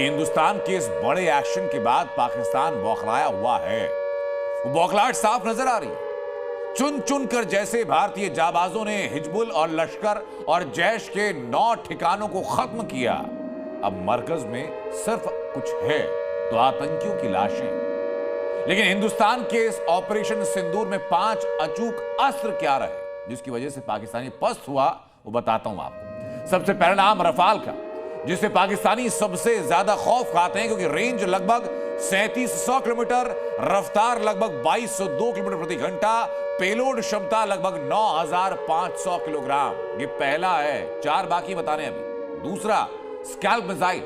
हिंदुस्तान के इस बड़े एक्शन के बाद पाकिस्तान बौखलाया हुआ है। वो बौखलाहट साफ नजर आ रही है। चुन चुन कर जैसे भारतीय जाबाजों ने हिजबुल और लश्कर और जैश के 9 ठिकानों को खत्म किया, अब मरकज में सिर्फ कुछ है तो आतंकियों की लाशें। लेकिन हिंदुस्तान के इस ऑपरेशन सिंदूर में 5 अचूक अस्त्र क्या रहे जिसकी वजह से पाकिस्तानी पस्त हुआ, वो बताता हूं आपको। सबसे पहला नाम रफाल का, जिससे पाकिस्तानी सबसे ज्यादा खौफ खाते हैं, क्योंकि रेंज लगभग 3700 किलोमीटर, रफ्तार लगभग 2202 किलोमीटर प्रति घंटा, पेलोड क्षमता लगभग 9500 किलोग्राम। ये पहला है, 4 बाकी बताने अभी। दूसरा स्कैल्प मिसाइल,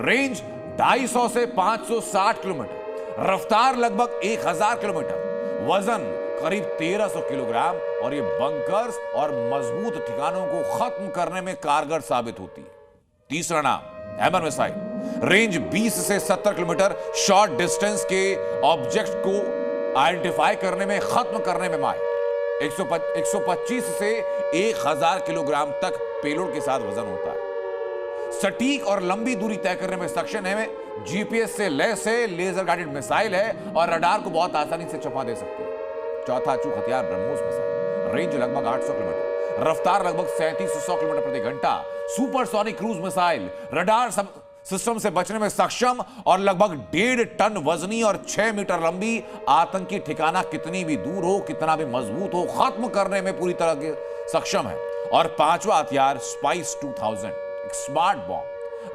रेंज 250 से 560 किलोमीटर, रफ्तार लगभग 1000 किलोमीटर, वजन करीब 1300 किलोग्राम, और ये बंकर्स और मजबूत ठिकानों को खत्म करने में कारगर साबित होती है। तीसरा नाम हैमर मिसाइल, रेंज 20 से 70 किलोमीटर, शॉर्ट डिस्टेंस के ऑब्जेक्ट को आइडेंटिफाई करने में, खत्म करने में माहिर। 125 से 1000 किलोग्राम तक पेलोड के साथ वजन होता है। सटीक और लंबी दूरी तय करने में सक्षम है, जीपीएस से लैस है, लेजर गाइडेड मिसाइल है और रडार को बहुत आसानी से चपा दे सकती है। चौथा अचूक हथियार ब्रह्मोस मिसाइल, रेंज लगभग 800 किलोमीटर, रफ्तार लगभग 3700 किलोमीटर प्रति घंटा, supersonic cruise missile, radar system से बचने में सक्षम और लगभग 1.5 टन वजनी और 6 मीटर लंबी, आतंकी ठिकाना कितनी भी दूर हो, कितना भी मजबूत हो, खत्म करने में पूरी तरह के सक्षम है। और पांचवा हथियार स्पाइस 2000, एक स्मार्ट बॉम्ब,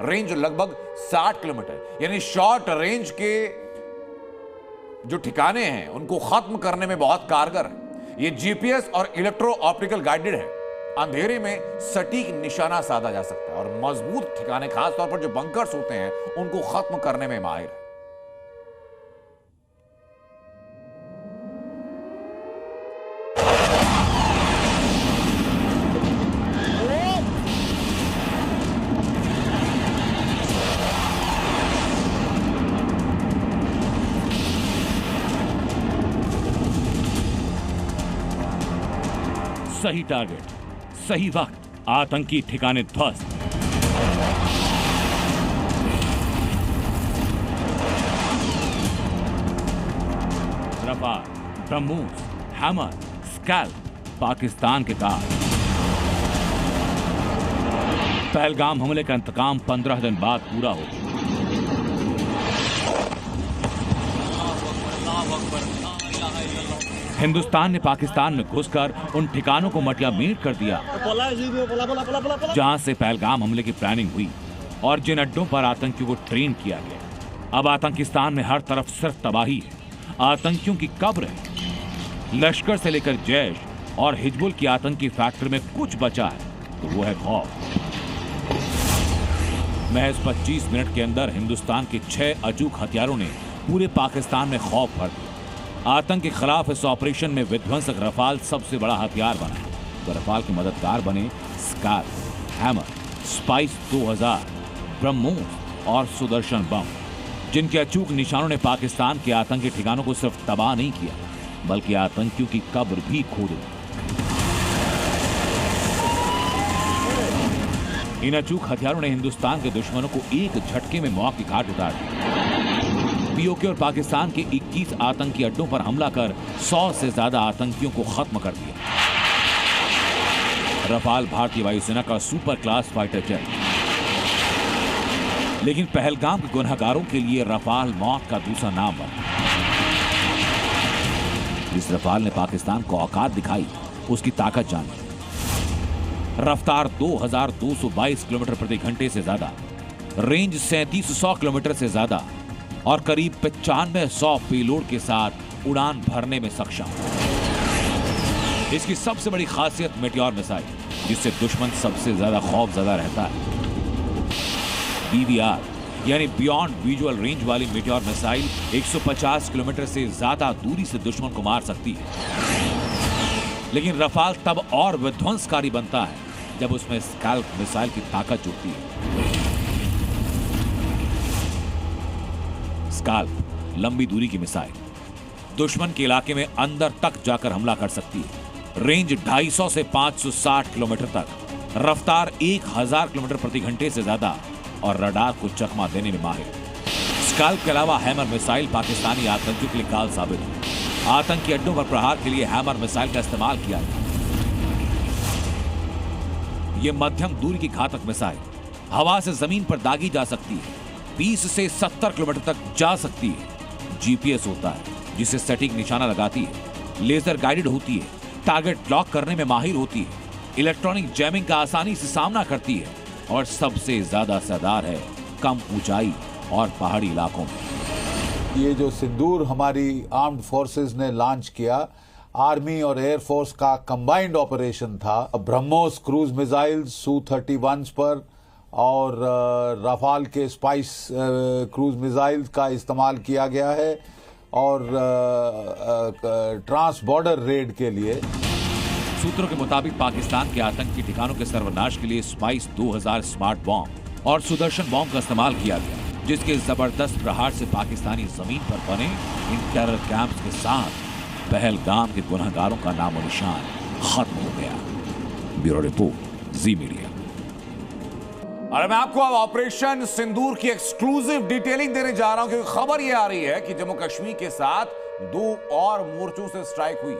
रेंज लगभग 60 किलोमीटर, यानी शॉर्ट रेंज के जो ठिकाने हैं उनको खत्म करने में बहुत कारगर है। ये जीपीएस और इलेक्ट्रो ऑप्टिकल गाइडेड है, अंधेरे में सटीक निशाना साधा जा सकता है और मजबूत ठिकाने, खासतौर पर जो बंकर्स होते हैं, उनको खत्म करने में माहिर है। सही टारगेट, सही वक्त, आतंकी ठिकाने ध्वस्त। Rafale, BrahMos, hammer, scalp, Pakistan के ताज। पहलगाम हमले का इंतकाम 15 दिन बाद पूरा हो गया। हिंदुस्तान ने पाकिस्तान में घुसकर उन ठिकानों को मटिया मीट कर दिया जहां से पहलगाम हमले की प्लानिंग हुई और जिन अड्डों पर आतंकियों को ट्रेन किया गया। अब आतंकिस्तान में हर तरफ सिर्फ तबाही है, आतंकियों की कब्र है। लश्कर से लेकर जैश और हिजबुल की आतंकी फैक्ट्री में कुछ बचा है तो वो है खौफ। महज 25 मिनट के अंदर हिंदुस्तान के 6 अचूक हथियारों ने पूरे पाकिस्तान में खौफ भर दिया। आतंक के खिलाफ इस ऑपरेशन में विध्वंसक रफाल सबसे बड़ा हथियार बना, तो रफाल के मददगार बने स्कैल्प, हैमर, स्पाइस 2000, ब्रह्मोस और सुदर्शन बम, जिनके अचूक निशानों ने पाकिस्तान के आतंकी ठिकानों को सिर्फ तबाह नहीं किया बल्कि आतंकियों की कब्र भी खोद दी। इन अचूक हथियारों ने हिंदुस्तान के दुश्मनों को एक झटके में मौत की घाट उतार दी। पीओके और पाकिस्तान के 21 आतंकी अड्डों पर हमला कर 100 से ज्यादा आतंकियों को खत्म कर दिया। रफाल भारतीय वायुसेना का सुपर क्लास फाइटर जेट, लेकिन पहलगाम के गुनहगारों के लिए रफाल मौत का दूसरा नाम बना। इस रफाल ने पाकिस्तान को औकात दिखाई, उसकी ताकत जानी। रफ्तार 2222 किलोमीटर प्रति घंटे से ज्यादा, रेंज 3700 किलोमीटर से ज्यादा और करीब 9500 पेलोड के साथ उड़ान भरने में सक्षम। इसकी सबसे बड़ी खासियत मेटियोर मिसाइल, जिससे दुश्मन सबसे ज्यादा खौफजदा रहता है। बीवीआर यानी बियॉन्ड विजुअल रेंज वाली मेटियोर मिसाइल 150 किलोमीटर से ज्यादा दूरी से दुश्मन को मार सकती है। लेकिन रफाल तब और विध्वंसकारी बनता है जब उसमें स्कैल्प मिसाइल की ताकत जुड़ती है। स्कैल्प लंबी दूरी की मिसाइल दुश्मन के इलाके में अंदर तक जाकर हमला कर सकती है। रेंज 250 से 560 किलोमीटर तक, रफ्तार 1000 किलोमीटर प्रति घंटे से ज्यादा और रडार को चकमा देने में माहिर। स्कैल्प के अलावा हैमर मिसाइल पाकिस्तानी आतंकियों के लिए काल साबित हुई। आतंकी अड्डों पर प्रहार के लिए हैमर मिसाइल का इस्तेमाल किया गया। ये मध्यम दूरी की घातक मिसाइल हवा से जमीन पर दागी जा सकती है, 20 से 70 किलोमीटर तक जा सकती है। जीपीएस होता है जिसे सटीक निशाना लगाती है, लेजर गाइडेड होती है, टारगेट लॉक करने में माहिर होती है, इलेक्ट्रॉनिक जैमिंग का आसानी से सामना करती है और सबसे ज्यादा असरदार है कम ऊंचाई और पहाड़ी इलाकों में। ये जो सिंदूर हमारी आर्म्ड फोर्सेस ने लॉन्च किया, आर्मी और एयरफोर्स का कंबाइंड ऑपरेशन था। ब्रह्मोस क्रूज मिसाइल Su-31 पर और राफाल के स्पाइस क्रूज मिसाइल का इस्तेमाल किया गया है और ट्रांस बॉर्डर रेड के लिए। सूत्रों के मुताबिक पाकिस्तान के आतंकी ठिकानों के सर्वनाश के लिए स्पाइस 2000 स्मार्ट बॉम्ब और सुदर्शन बॉम्ब का इस्तेमाल किया गया, जिसके जबरदस्त प्रहार से पाकिस्तानी जमीन पर बने इन टेरर कैंप्स के साथ पहलगाम के गुनहगारों का नामो निशान खत्म हो गया। ब्यूरो रिपोर्ट, जी मीडिया। और मैं आपको अब ऑपरेशन सिंदूर की एक्सक्लूसिव डिटेलिंग देने जा रहा हूं, क्योंकि खबर यह आ रही है कि जम्मू कश्मीर के साथ 2 और मोर्चों से स्ट्राइक हुई।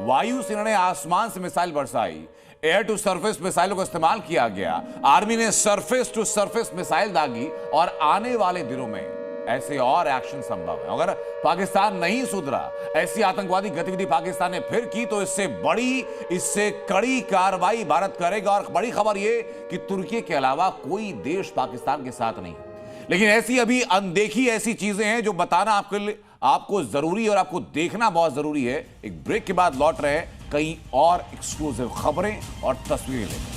वायुसेना ने आसमान से मिसाइल बरसाई, एयर टू सरफेस मिसाइलों का इस्तेमाल किया गया, आर्मी ने सरफेस टू सरफेस मिसाइल दागी और आने वाले दिनों में ऐसे और एक्शन संभव है। अगर पाकिस्तान नहीं सुधरा, ऐसी आतंकवादी गतिविधि पाकिस्तान ने फिर की, तो इससे कड़ी कार्रवाई भारत करेगा। और बड़ी खबर यह कि तुर्की के अलावा कोई देश पाकिस्तान के साथ नहीं है। लेकिन ऐसी अभी अनदेखी ऐसी चीजें हैं जो बताना आपको जरूरी और आपको देखना बहुत जरूरी है। एक ब्रेक के बाद लौट रहे हैं कई और एक्सक्लूसिव खबरें और तस्वीरें लेकर।